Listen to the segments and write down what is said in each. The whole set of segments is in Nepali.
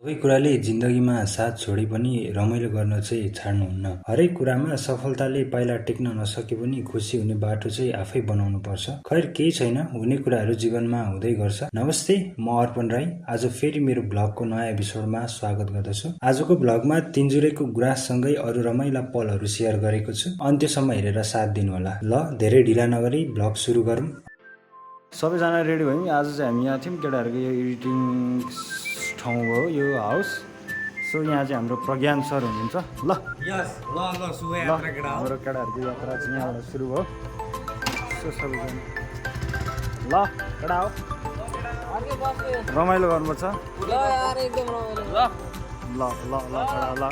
सबै कुराले जिन्दगीमा साथ छोडे पनि रमाइलो गर्न चाहिँ छाड्नुहुन्न। हरेक कुरामा सफलताले पाइला टेक्न नसके पनि खुसी हुने बाटो चाहिँ आफै बनाउनु पर्छ। खैर केही छैन, हुने कुराहरू जीवनमा हुँदै गर्छ। नमस्ते, म अर्पण राई। आज फेरि मेरो ब्लगको नयाँ एपिसोडमा स्वागत गर्दछु। आजको ब्लगमा तिनजुरेको गुराँससँगै अरू रमाइला पलहरू सेयर गरेको छु। अन्त्यसम्म हेरेर साथ दिनुहोला। ल धेरै ढिला नगरी ब्लग सुरु गरौँ। सबैजना रेडी भयौँ। आज चाहिँ हामी यहाँ थियौँ, केटाहरूको यो एडिटिङ ठाउँ हो यो हाउस। सो यहाँ चाहिँ हाम्रो प्रज्ञान सर हुनुहुन्छ। ल हाम्रो केटाहरूको यात्रा चाहिँ यहाँबाट सुरु भयो। सो सबैजना ल केटा हो, रमाइलो गर्नुपर्छ। ल केटा ल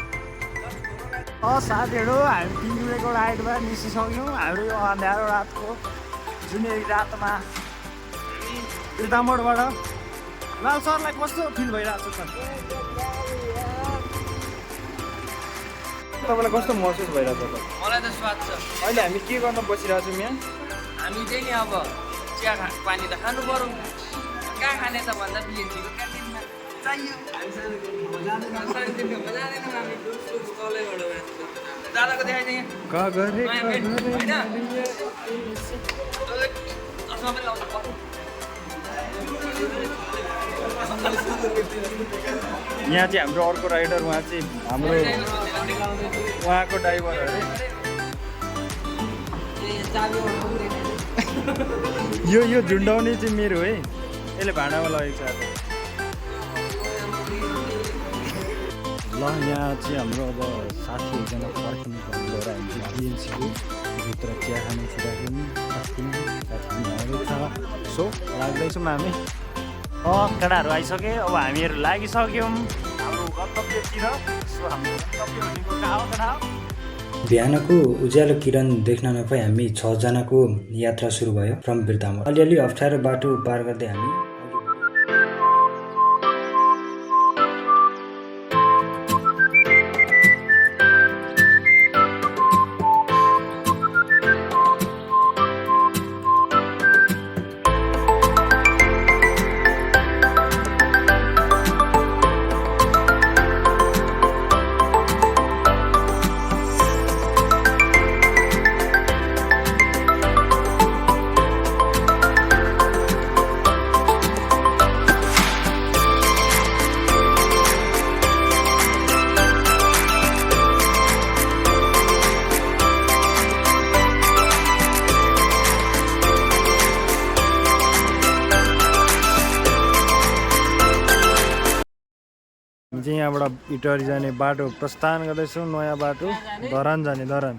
साथीहरू, हामी तिनजुरेको राइडमा निस्किसक्यौँ। हाम्रो यो अँध्यारो रातको जुनेरी रातमा बिर्तामोडबाट लाल सरलाई कस्तो फिल भइरहेको छ? तपाईँलाई कस्तो महसुस भइरहेको छ? मलाई त स्वाद छ। अहिले हामी के गर्न बसिरहेको छौँ यहाँ? हामी चाहिँ नि अब चिया पानी त खानु पर्यो। कहाँ खाने त भन्दा बिएनजीको क्यान्टिनमा चाहियो। दादाको देखाइदिएँ यहाँ चाहिँ हाम्रो अर्को राइडर, उहाँ चाहिँ हाम्रो उहाँको ड्राइभर अरे। यो झुन्डाउने चाहिँ मेरो है, यसले भाँडामा लगेको छ। ल यहाँ चाहिँ हाम्रो अब साथी एकजना पर्खिनु भएर हामी चाहिँ बिएनसीको भित्र चिया खानु छिराख्यौँ। सो लाग्दैछौँ हामी। केटाहरू आइसके, अब हामीहरू लागिसक्यौँ हाम्रो गन्तव्यतिर। सो हाम्रो गन्तव्य भनेको कहाँ हो केटा? बिहानको उज्यालो किरण देख्न नपाई हामी 6 जनाको यात्रा सुरु भयो फ्रम बिर्तामोड। अलिअलि अप्ठ्यारो बाटो पार गर्दै हामी चाहिँ यहाँबाट इटहरी जाने बाटो प्रस्थान गर्दैछौँ। नयाँ बाटो धरान जाने। धरान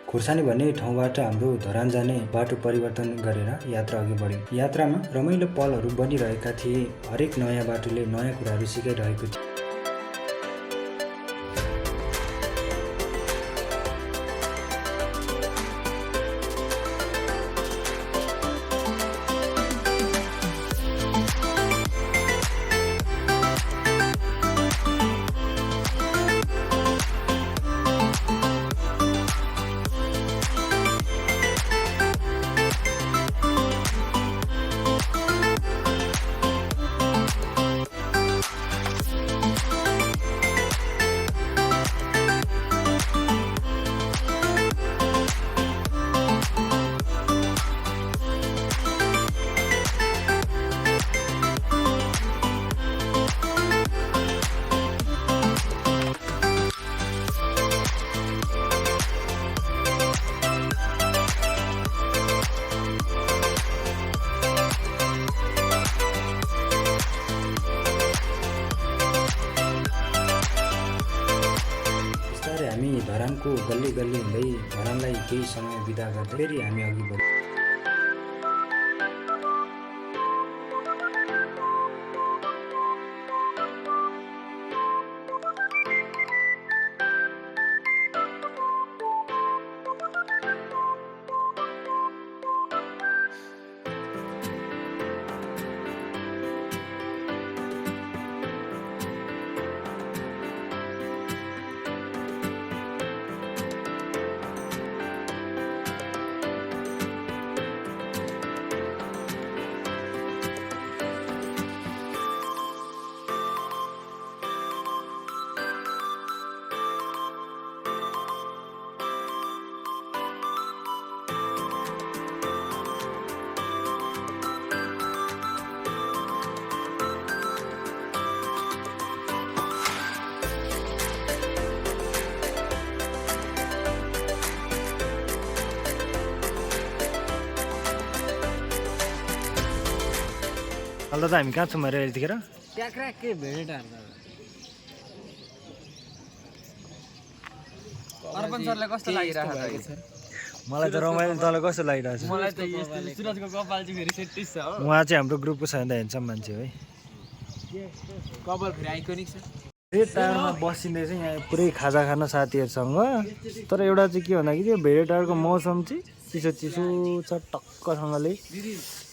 खुर्सानी भन्ने ठाउँबाट हाम्रो धरान जाने बाटो परिवर्तन गरेर यात्रा अघि बढ्यौँ। यात्रामा रमाइलो पलहरू बनिरहेका थिए। हरेक नयाँ बाटोले नयाँ कुराहरू सिकाइरहेको थियो। हामी धरानको गल्ली गल्ली हुँदै धरानलाई केही समय बिदा गर्दै फेरि हामी अघि बढ्यौँ। अहिले त हामी कहाँ छौँ अरे यतिखेर ट्याक्राके भेडेटार अर्पण सरलाई कस्तो लागिरहेको छ मलाई त रमाइलो तँलाई कस्तो लागिरहेको छ मलाई त यस्तो सुरजको कपाल चाहिँ फेरि सेटिस छ हो उहाँ चाहिँ हाम्रो ग्रुपको सबैभन्दा हेन्डसम मान्छे हो है कपाल फेरि आइकोनिक छ भेडे टाढोमा बसिँदैछ यहाँ पुरै खाजा खान साथीहरूसँग तर एउटा चाहिँ के भन्दाखेरि त्यो भेडे टाढोको मौसम चाहिँ चिसो चिसो छ टक्कसँगले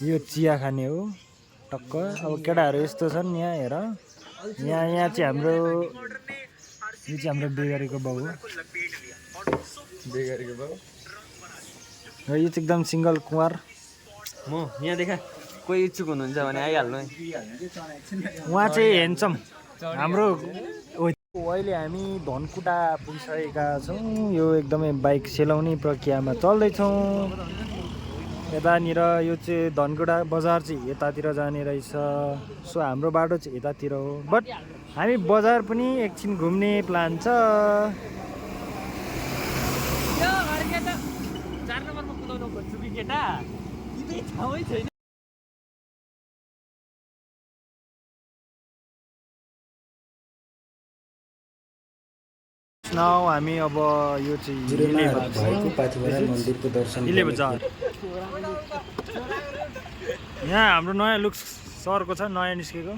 यो चिया खाने हो टक्क अब केटाहरू यस्तो छन् यहाँ हेर यहाँ चाहिँ हाम्रो यो चाहिँ हाम्रो बेगरीको बाउ हो बेगरीको बाउ र यो चाहिँ एकदम सिङ्गल कुमार म यहाँ देखा कोही इच्छुक हुनुहुन्छ भने आइहाल्नु है उहाँ चाहिँ हेन्डसम हाम्रो अहिले हामी धनकुटा पुगिसकेका छौँ यो एकदमै बाइक सेलाउने प्रक्रियामा चल्दैछौँ यतानिर यो चाहिँ धनकुटा बजार चाहिँ यतातिर जाने रहेछ सो हाम्रो बाटो चाहिँ यतातिर हो बट हामी बजार पनि एकछिन घुम्ने प्लान छ 4 नम्बरमा कुदाउनु खोज्छु कि केटा यतै ठाउँै छैन नाउ हामी अब यो चाहिँ भएको पाथिभरा मन्दिरको दर्शन हिले बजार यहाँ हाम्रो नयाँ लुक सरको छ नयाँ निस्केको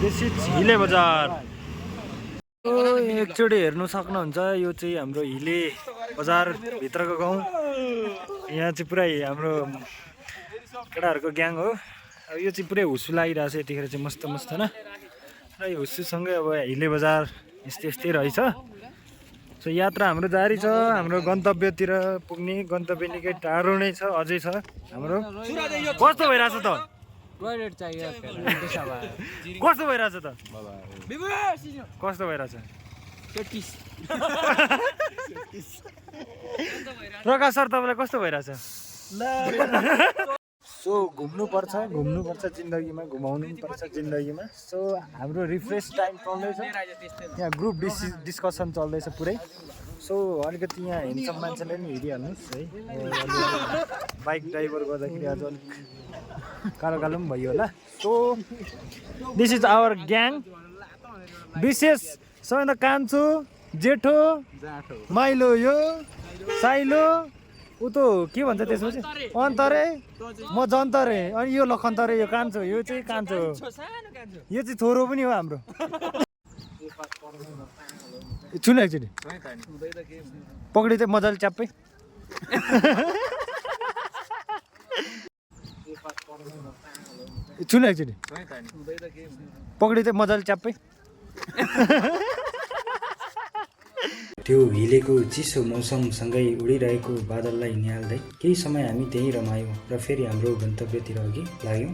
दिस इज हिले बजार एकचोटि हेर्नु सक्नुहुन्छ यो चाहिँ हाम्रो हिले बजार भित्रको गाउँ यहाँ चाहिँ पुरै हाम्रो केटाहरूको ग्याङ हो अब यो चाहिँ पुरै हुस्सु लागिरहेको छ यतिखेर चाहिँ मस्त मस्त होइन र यो हुस्सुसँगै अब हिले बजार यस्तै रहेछ सो यात्रा हाम्रो जारी छ हाम्रो गन्तव्यतिर पुग्ने गन्तव्य निकै टाढो नै छ अझै छ हाम्रो कस्तो भइरहेछ त टोयलेट चाहियो कस्तो भइरहेछ त कस्तो भइरहेछ प्रकाश सर तपाईँलाई कस्तो भइरहेछ सो घुम्नुपर्छ जिन्दगीमा घुमाउनु पनि पर्छ जिन्दगीमा सो हाम्रो रिफ्रेस टाइम चल्दैछ यहाँ ग्रुप डिस्कसन चल्दैछ पुरै सो अलिकति यहाँ हेन्डसम मान्छेले पनि हेरिहाल्नुहोस् है बाइक ड्राइभर गर्दाखेरि आज अलिक कालो कालो पनि भयो होला so this is our gang विशेष सबैभन्दा कान्छो जेठो माइलो यो साइलो ऊ त के भन्छ त्यसपछि अन्तरे म जन्तरे अनि यो लखन्तरे यो कान्छो यो चाहिँ कान्छो यो चाहिँ छोरो पनि हो हाम्रो छुन एकचोटि पक्डी चाहिँ मजाले च्याप्पै छुन एकचोटि पक्डी चाहिँ मजाले च्याप्पै त्यो हिलेको चिसो मौसमसँगै उडिरहेको बादललाई निहाल्दै केही समय हामी त्यहीँ रमायौँ र फेरि हाम्रो गन्तव्यतिर अघि लाग्यौँ।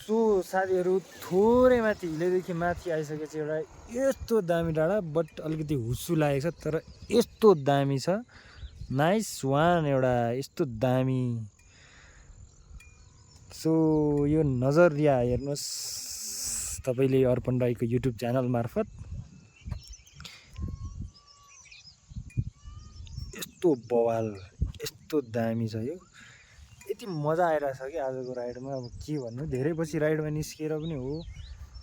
सो साथीहरू थोरै माथि हिलेदेखि माथि आइसकेपछि एउटा यस्तो दामी डाँडा बट अलिकति हुस्सु लागेको छ तर यस्तो दामी छ नाइस वान एउटा यस्तो दामी सो यो नजरिया हेर्नुहोस् तपाईँले अर्पण राईको युट्युब च्यानल मार्फत यस्तो बवाल यस्तो दामी छ यो यति मजा आइरहेछ कि आजको राइडमा अब के भन्नु धेरै पछि राइडमा निस्किएर पनि हो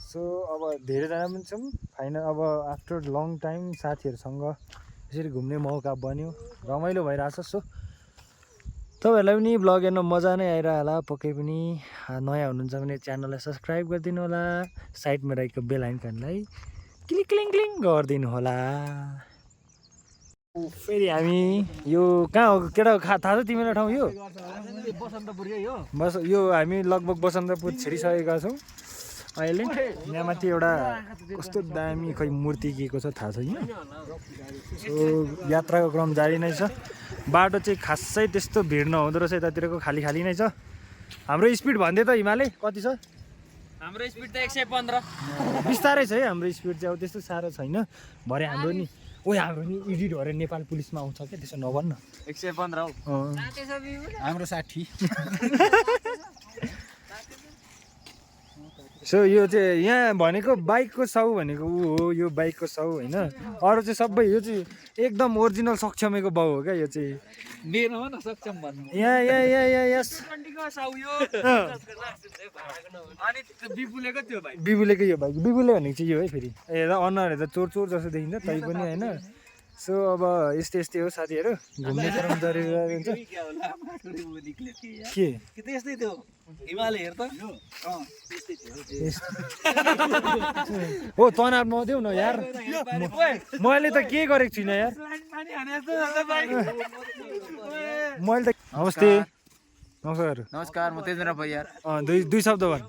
सो अब धेरैजना पनि छौँ फाइनल अब आफ्टर लङ टाइम साथीहरूसँग यसरी घुम्ने मौका बन्यो रमाइलो भइरहेछ सो तपाईँहरूलाई पनि ब्लग हेर्न मजा नै आइरह होला पक्कै पनि नयाँ हुनुहुन्छ भने च्यानललाई सब्सक्राइब गरिदिनु होला साइडमा रहेको बेल आइकनलाई क्लिक क्लिङ क्लिङ गरिदिनु होला फेरि हामी यो कहाँ हो केटा थाहा छ तिमीलाई ठाउँ यो बस यो हामी लगभग बसन्तपुर छिरिसकेका छौँ अहिले यहाँ माथि एउटा कस्तो दामी खै मूर्ति के छ थाहा छैन। सो यात्राको क्रम जारी नै छ। बाटो चाहिँ खासै त्यस्तो भिड नहुँदो रहेछ, यतातिरको खाली खाली नै छ। हाम्रो स्पिड भन्दै त हिमालय कति छ? हाम्रो स्पिड त 115। बिस्तारै छ है हाम्रो स्पिड चाहिँ, अब त्यस्तो साह्रो छैन। भरे हाम्रो नि हाम्रो नि इडिट भएर नेपाल पुलिसमा आउँछ क्या, त्यसो नभन्न। 115 हो। हाम्रो 60। सो यो चाहिँ यहाँ भनेको बाइकको साउ भनेको ऊ हो, यो बाइकको साउ होइन। अरू चाहिँ सबै यो चाहिँ एकदम ओरिजिनल सक्षमैको बाउ हो क्या यो चाहिँ। मेरो हो न सक्षम भन्नु। यहाँ यस अनि बिपुलेको त्यो भाइ बिबुलेको यो बाइक, बिबुले भनेको चाहिँ यो है फेरि। अनुहारहरू त चोर चोर जस्तो देखिन्छ तै पनि होइन। सो अब यस्तै हो साथीहरू, घुम्ने क्रम जारी हुन्छ। के त्यस्तै थियो हिमालय हेर त। हो तनाव नदेऊ न यार, मैले त के गरेको छुइनँ यार। मैले त नमस्ते। नमस्कार। नमस्कार, म तेजेन्द्र परियार। दुई शब्द भन्।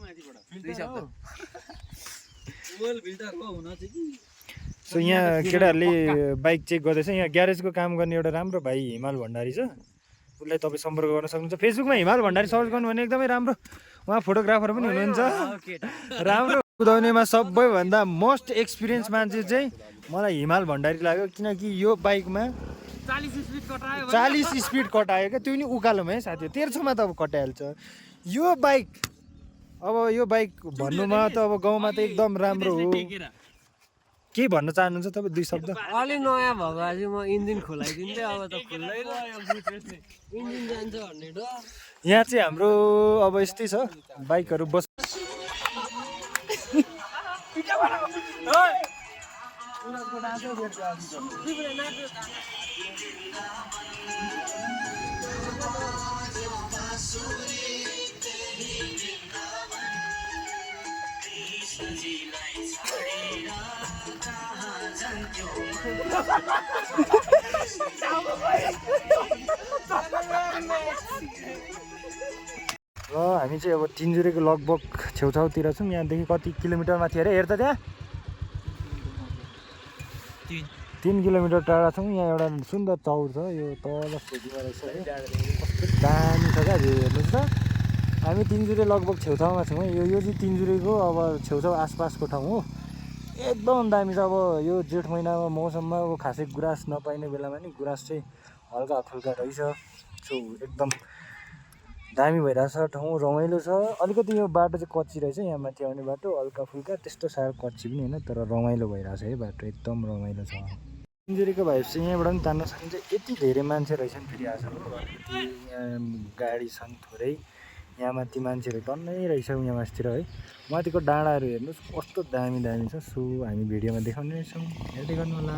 सो यहाँ केटाहरूले बाइक चेक गर्दैछ। यहाँ ग्यारेजको काम गर्ने एउटा राम्रो भाइ हिमाल भण्डारी छ, उसलाई तपाईँ सम्पर्क गर्न सक्नुहुन्छ। फेसबुकमा हिमाल भण्डारी सर्च गर्नु भने एकदमै राम्रो, उहाँ फोटोग्राफर पनि हुनुहुन्छ। राम्रो कुदाउनेमा सबैभन्दा मोस्ट एक्सपिरियन्स मान्छे चाहिँ मलाई हिमाल भण्डारी लाग्यो, किनकि यो बाइकमा 40 स्पिड कटायो क्या, त्यो नि उकालोमा है साथी। 1300मा त अब कटाइहाल्छ यो बाइक। अब यो बाइक भन्नुमा त अब गाउँमा त एकदम राम्रो हो। के भन्न चाहनुहुन्छ तपाईँ दुई शब्द? अलि नयाँ भएको अझै म इन्जिन खोलाइदिन्थेँ, अब त खुल्दैन, इन्जिन जान्छ भन्ने डर। यहाँ चाहिँ हाम्रो अब यस्तै छ, बाइकहरू बस र हामी चाहिँ अब तिनजुरेको लगभग छेउछाउतिर छौँ। यहाँदेखि कति किलोमिटर माथि अरे हेर त, त्यहाँ 3 किलोमिटर टाढा छौँ। यहाँ एउटा सुन्दर चौर छ, यो तल फेदिमा रहेछ है, कस्तो दामी छ क्या भ्यू हेर्नुहोस् त। हामी तिनजुरे लगभग छेउछाउमा छौँ है। यो चाहिँ तिनजुरेको अब छेउछाउ आसपासको ठाउँ हो, एकदम दामी छ। अब यो जेठ महिनामा मौसममा अब खासै गुराँस नपाइने बेलामा नि गुराँस चाहिँ हल्का फुल्का रहेछ। सो एकदम दामी भइरहेछ ठाउँ, रमाइलो छ। अलिकति यो बाटो चाहिँ कच्ची रहेछ, यहाँ माथि आउने बाटो हल्का फुल्का, त्यस्तो साह्रो कच्ची पनि होइन, तर रमाइलो भइरहेछ है बाटो, एकदम रमाइलो छ। तिनजुरेको भाइब चाहिँ यहाँबाट पनि तान्न सकिन्छ। यति धेरै मान्छे रहेछन् फेरि आज हो, अलिकति यहाँ गाडी छन् थोरै, यहाँ माथि मान्छेहरू टन्नै रहेछ यहाँ माथितिर है। माथिको डाँडाहरू हेर्नुहोस् कस्तो दामी दामी छ। सो हामी भिडियोमा देखाउने छौँ, हेर्दै गर्नु होला।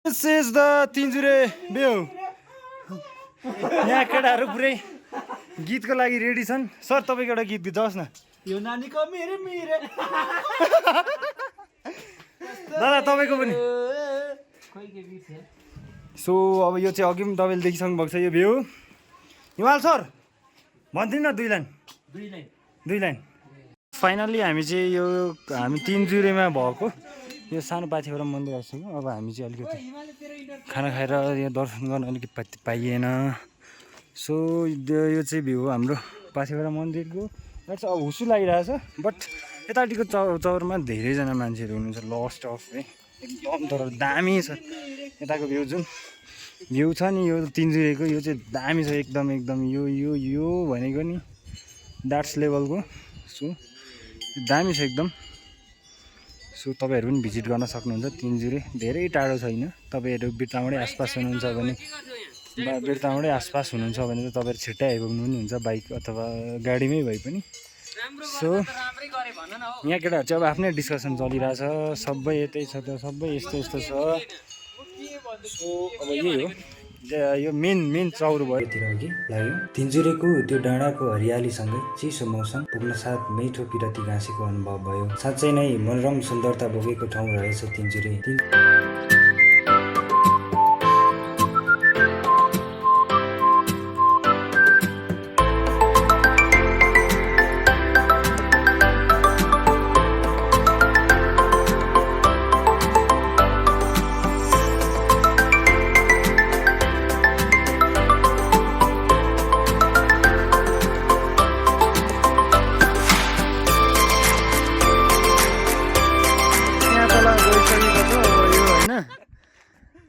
This is the Tinjure view. यहाँ केटाहरू पुरै गीतको लागि रेडी छन्। सर तपाईँको एउटा गीत जाओस् न। यो नानीको मेरो मेरो दादा तपाईँको पनि। सो अब यो चाहिँ अघि पनि तपाईँले देखिसक्नु भएको छ यो भ्यू। हिमाल सर भन्दिनँ न 2 लाइन। फाइनल्ली हामी चाहिँ यो हामी तिनजुरेमा भएको यो सानो पाथिभरा मन्दिर आइसक्यौँ। अब हामी चाहिँ अलिकति खाना खाएर यहाँ दर्शन गर्न अलिकति पाइएन। सो यो चाहिँ भ्यू हो हाम्रो पाथिभरा मन्दिरको। द्याट्स अब हुसु लागिरहेछ, बट यतापट्टिको चौरमा धेरैजना मान्छेहरू हुनुहुन्छ, लस्ट अफ है, एकदम तर दामी छ। यताको भ्यू जुन भ्यू छ नि यो तिनजुरेको, यो चाहिँ दामी छ एकदम यो यो यो भनेको नि द्याट्स लेभलको। सो दामी छ एकदम। सो तपाईँहरू पनि भिजिट गर्न सक्नुहुन्छ तिनजुरे, धेरै टाढो छैन। तपाईँहरू बिरतामोडै आसपास हुनुहुन्छ भने बिरतामोडै आसपास हुनुहुन्छ भने त तपाईँहरू छिट्टै आइपुग्नु पनि हुन्छ, बाइक अथवा गाडीमै भए पनि। सो यहाँ केटाहरू चाहिँ अब आफ्नै डिस्कसन चलिरहेछ, सबै यतै छ त, सबै यस्तो यस्तो छ। सो अब यही हो, यो मेन चौर भयोतिर अघि लाग्यो। तिनजुरेको त्यो डाँडाको हरियालीसँगै चिसो मौसम पुग्न साथ मिठो पिरती घाँसेको अनुभव भयो। साँच्चै नै मनोरम सुन्दरता बोकेको ठाउँ रहेछ तिनजुरे।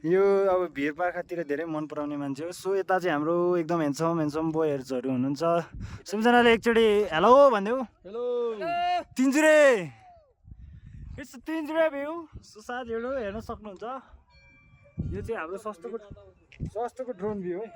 यो अब भिरपाखातिर धेरै मन पराउने मान्छे हो। सो यता चाहिँ हाम्रो एकदम ह्यान्डसम बोयर्सहरू हुनुहुन्छ। सबैजनाले एकचोटि हेलो भनिदेऊ। हेलो तिनजुरे, यस्तो तिनजुरे भ्यू। सो साथीहरू हेर्न सक्नुहुन्छ, यो चाहिँ हाम्रो सस्तोको ड्रोन भ्यू है।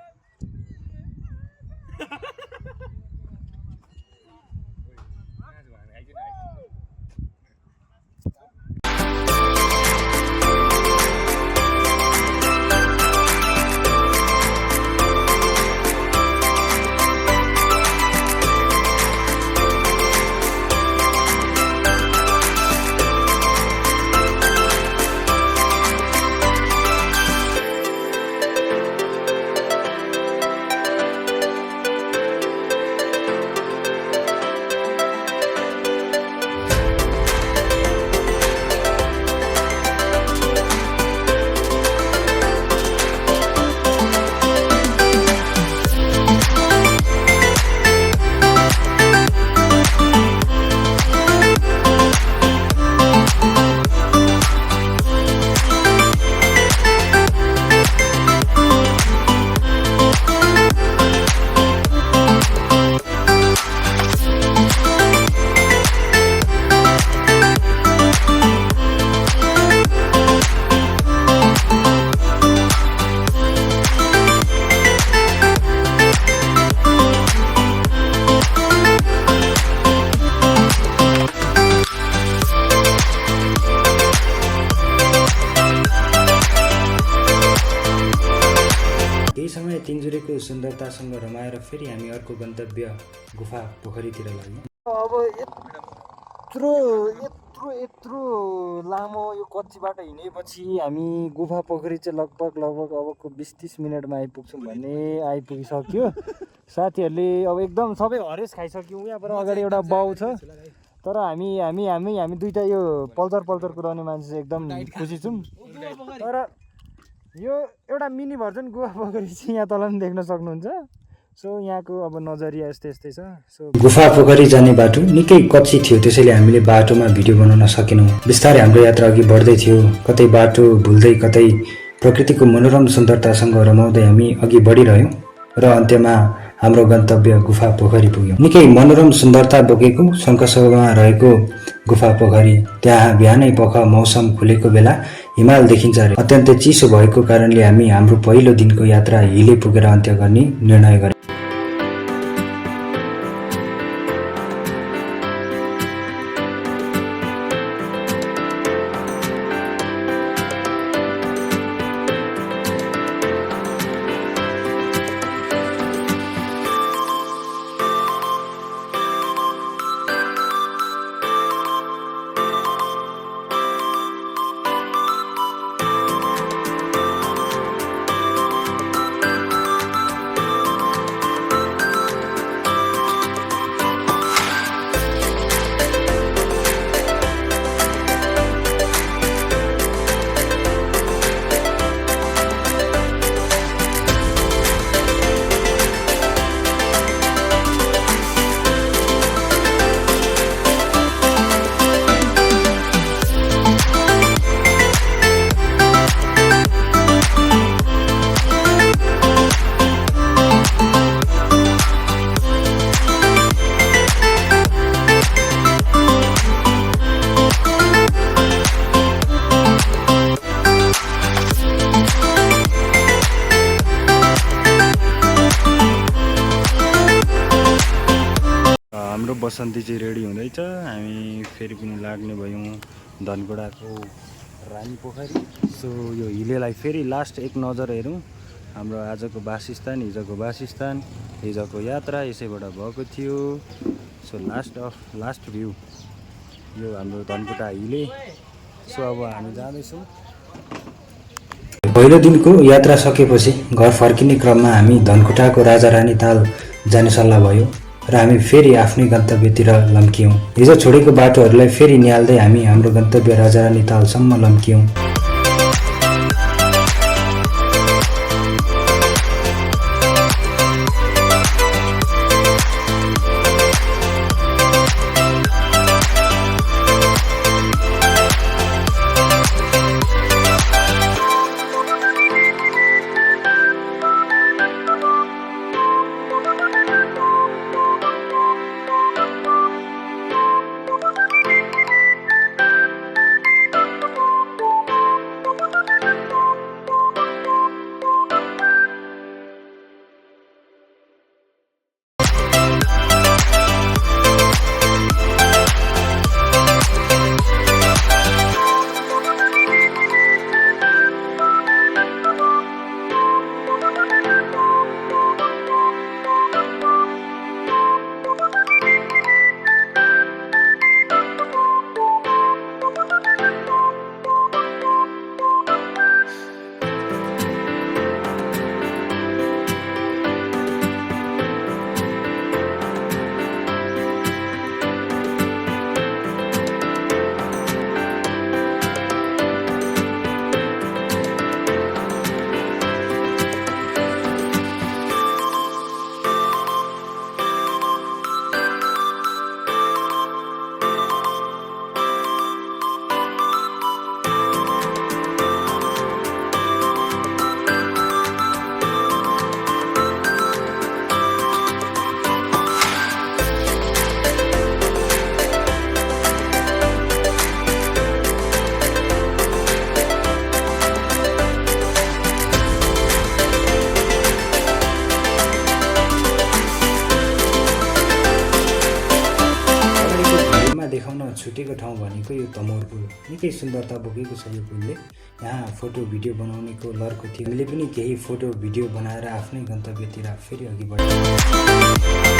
तिनजुरेको सुन्दरतासँग रमाएर फेरि हामी अर्को गन्तव्य गुफा पोखरीतिर लाग्यौँ। अब यत्रो लामो यो कच्ची बाटो हिँडेपछि हामी गुफा पोखरी चाहिँ लगभग अबको 20-30 मिनटमा आइपुग्छौँ भन्ने आइपुगिसक्यो। साथीहरूले अब एकदम सबै हरेस खाइसक्यौँ। यहाँबाट अगाडि एउटा बाउ छ, तर हामी दुईटा यो पल्चर कुदाउने मान्छे चाहिँ एकदम खुसी छौँ। तर यो एउटा मिनी भर्जन गुफा पोखरी चाहिँ यहाँ तल पनि देख्न सक्नुहुन्छ। सो यहाँको अब नजरिया यस्तै छ। सो गुफा पोखरी जाने बाटो निकै कच्ची थियो, त्यसैले हामीले बाटोमा भिडियो बनाउन सकेनौँ। बिस्तारै हाम्रो यात्रा अघि बढ्दै थियो, कतै बाटो भुल्दै कतै प्रकृतिको मनोरम सुन्दरतासँग रमाउँदै हामी अघि बढिरह्यौँ र अन्त्यमा हाम्रो गन्तव्य गुफा पोखरी पुग्यौँ। निकै मनोरम सुन्दरता बोकेको शङ्खसभामा रहेको गुफा पोखरी, त्यहाँ बिहानै पख मौसम खुलेको बेला हिमाल देखिन्छ। अत्यन्तै चिसो भएको कारणले हामी हाम्रो पहिलो दिनको यात्रा हिले पुगेर अन्त्य गर्ने निर्णय गऱ्यौँ। हाम्रो बसन्ती चाहिँ रेडी हुँदैछ। हामी फेरि पनि लाग्ने भयौँ धनकुटाको रानी पोखरी। सो यो हिलेलाई फेरि लास्ट एक नजर हेरौँ। हाम्रो आजको वासस्थान, हिजोको यात्रा यसैबाट भएको थियो। सो लास्ट भ्यू यो हाम्रो धनकुटा हिले। सो अब हामी जाँदैछौँ। पहिलो दिनको यात्रा सकेपछि घर फर्किने क्रममा हामी धनकुटाको राजा रानी ताल जाने सल्लाह भयो र हामी फेरि आफ्नै गन्तव्यतिर लम्कियौँ। हिजो छोडेको बाटोहरूलाई फेरि निहाल्दै हामी हाम्रो गन्तव्य राजा रानी तालसम्म लम्कियौँ। छुटेको ठाउँ भनेको यो तमोर पुल। निकै सुन्दरता बोकेको छ यो पुलले। यहाँ फोटो भिडियो बनाउनेको लर्को थियो। हामीले पनि केही फोटो भिडियो बनाएर आफ्नै गन्तव्यतिर फेरि अघि बढ्यौँ।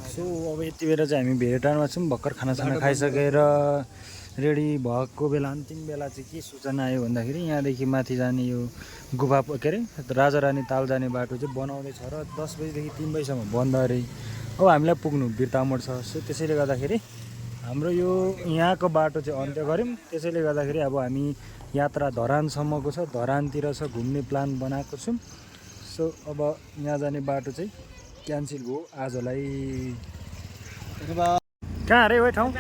सो अब यति बेला चाहिँ हामी भेरेटारमा छौँ। भर्खर खानासाना खाइसकेर रेडी भएको बेला अन्तिम बेला चाहिँ के सूचना आयो भन्दाखेरि यहाँदेखि माथि जाने यो गुफा के अरे राजा रानी ताल जाने बाटो चाहिँ बनाउँदैछ र 10 बजीदेखि 3 बजीसम्म बन्द अरे। अब हामीलाई पुग्नु बिर्तामोड छ। सो त्यसैले गर्दाखेरि हाम्रो यो यहाँको बाटो चाहिँ अन्त्य गऱ्यौँ। त्यसैले गर्दाखेरि अब हामी यात्रा धरानसम्मको छ, धरानतिर छ घुम्ने प्लान बनाएको छौँ। सो अब यहाँ जाने बाटो चाहिँ क्यान्सल भयो आजलाई। कहाँ अरे वही ठाउँ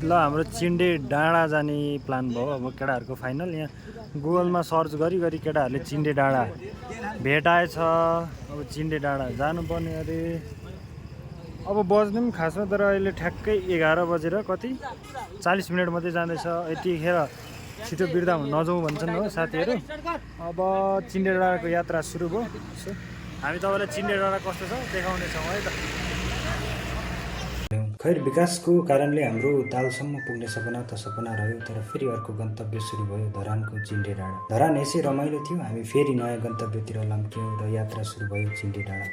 ल हाम्रो चिन्डे डाँडा जाने प्लान भयो। अब केटाहरूको फाइनल यहाँ गुगलमा सर्च गरी केटाहरूले चिन्डे डाँडा भेटाएछ। अब चिन्डे डाँडा जानुपर्ने अरे। अब बज्नु पनि खासमा तर अहिले ठ्याक्कै 11 बजेर कति 40 मिनट मात्रै जाँदैछ। यतिखेर छिटो बिर्दा नजाउँ भन्छन् हो साथीहरू। अब चिन्डे डाँडाको यात्रा सुरु भयो। सो हामी तपाईँलाई चिन्डे डाँडा कस्तो छ देखाउनेछौँ है त। खैर विकासको कारणले हाम्रो तालसम्म पुग्ने सपना त सपना रह्यो, तर फेरि अर्को गन्तव्य सुरु भयो धरानको चिन्डे डाँडा। धरान यसै रमाइलो थियो। हामी फेरि नयाँ गन्तव्यतिर लम्क्यौँ र यात्रा सुरु भयो चिन्डे डाँडा।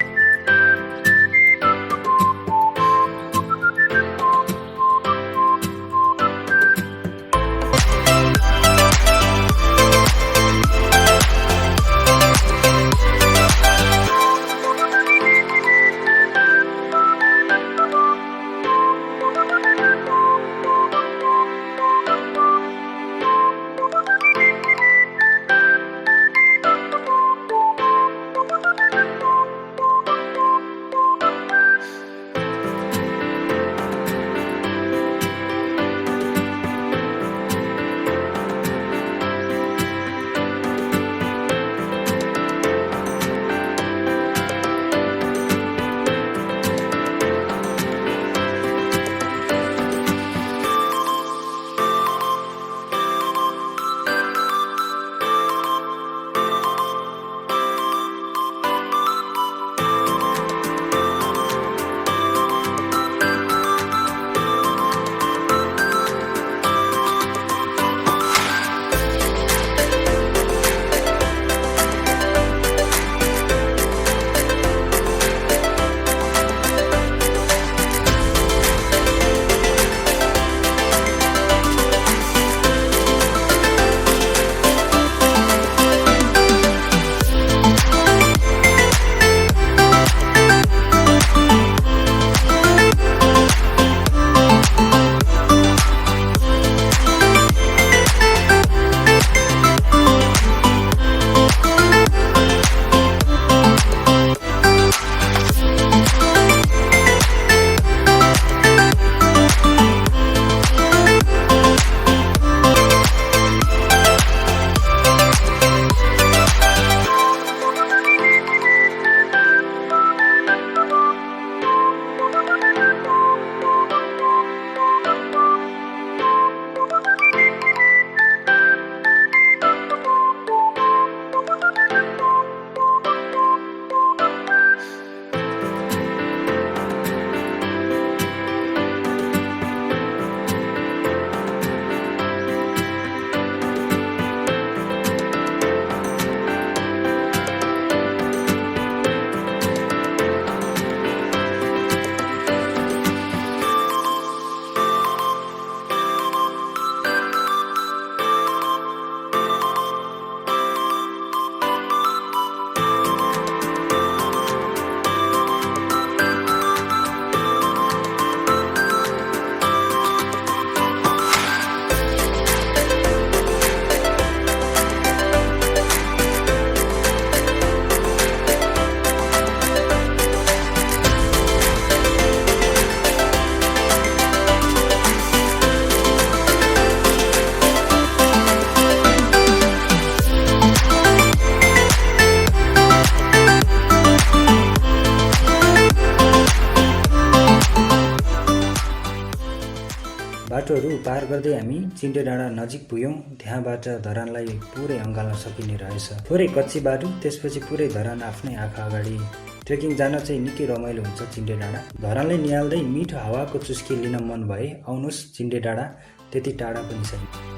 बाटोहरू पार गर्दै हामी चिन्टे डाँडा नजिक पुग्यौँ। त्यहाँबाट धरानलाई पुरै अँगाल्न सकिने रहेछ। थोरै कच्ची बाटो, त्यसपछि पुरै धरान आफ्नै आँखा अगाडि। ट्रेकिङ जान चाहिँ निकै रमाइलो हुन्छ चिन्टे डाँडा। धरानलाई निहाल्दै मिठो हावाको चुस्की लिन मन भए आउनुहोस् चिन्टे डाँडा, त्यति टाढा पनि छैन।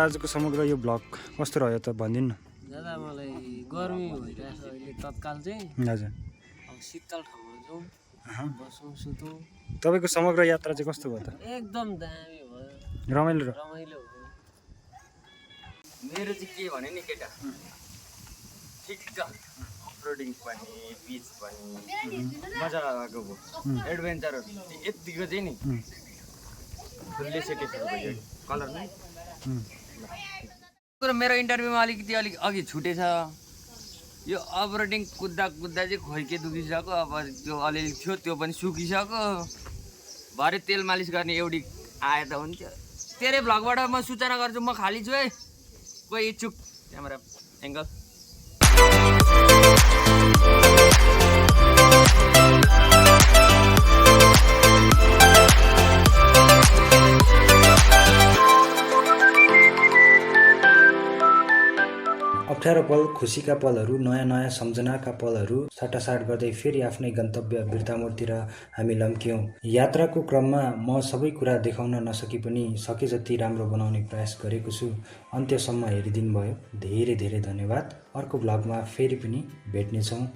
आजको समग्र यो ब्लग कस्तो रह्यो त भनिदिनु न। दादा मलाई गर्मी भइरहेछ अहिले तत्काल चाहिँ। हजुर, अब शीतल ठाउँमा जाउँ, बसौँ, सुतौँ। तपाईँको समग्र यात्रा चाहिँ कस्तो भयो त? एकदम दामी भयो, रमाइलो रमाइलो भयो। मेरो चाहिँ के भने नि केटा, ठिक्क अफरोडिङ पनि बिच पनि मजा आएको भयो। एडभेन्चरहरू यतिको चाहिँ नि फुल्ली सेटिस्फाइड भयो। कलर नै मेरो इन्टरभ्यूमा अलिक अघि छुटेछ। यो अफरोडिङ कुद्दा चाहिँ खोइके दुखिसक्यो। अब त्यो अलिअलि थियो त्यो पनि सुकिसक्यो। भरे तेल मालिस गर्ने एउटी आए त हुन्थ्यो। तेरै भ्लगबाट म सूचना गर्छु, म खाली छु है। कोही इच्छुक क्यामेरा एङ्गल। अप्ठ्यारो पल, खुसीका पलहरू, नयाँ नयाँ सम्झनाका पलहरू साटासाट गर्दै फेरि आफ्नै गन्तव्य बिर्तामोडतिर हामी लम्क्यौँ। यात्राको क्रममा म सबै कुरा देखाउन नसके पनि सके जति राम्रो बनाउने प्रयास गरेको छु। अन्त्यसम्म हेरिदिनु भयो, धेरै धेरै धन्यवाद। अर्को भ्लगमा फेरि पनि भेट्नेछौँ।